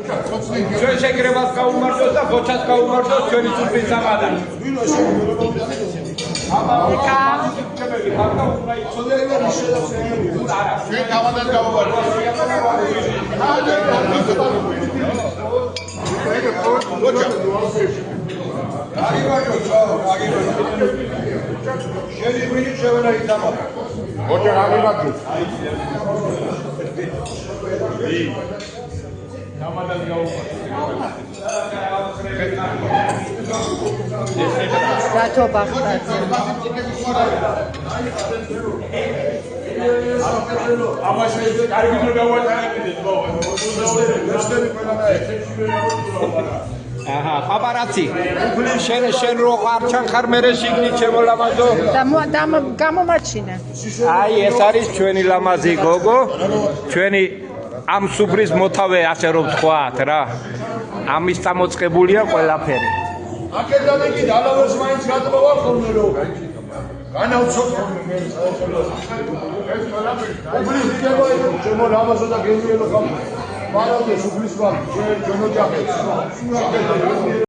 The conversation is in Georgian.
ჩვენ შეკრებას გაუმართოთ და ხოჩას გაუმართოთ ჩვენი სუფრის სამადან. ჩვენ გამადან გავუმართოთ. შენი გვინი შევენა ითამაშა. ხოჩა აგიბაგდი. გამადან გავუმართოთ. რატო ბახტაძე ამაში კარგი ნუ გავატარებინეთ აჰა პაპარაცი შენ რო არ ჩანხარ მერე შიგნით შემოლამაზო და გამომარჩინე აი ეს არის ჩვენი ლამაზი გოგო ჩვენი ამ სუფრის მოთავე ასე რომ ვთქვათ რა ამის წამოწყებულია ყველაფერი აქედან კი დალავერს მაინც გატყოვა ხოლმე რომ განავცოთ ხოლმე მე ეს ყველაფერი უბლის იქნება ჩემო რამაზო და გენიელო ხომ ვარავდე სუფრის ვარ ჩვენ ოჯახებს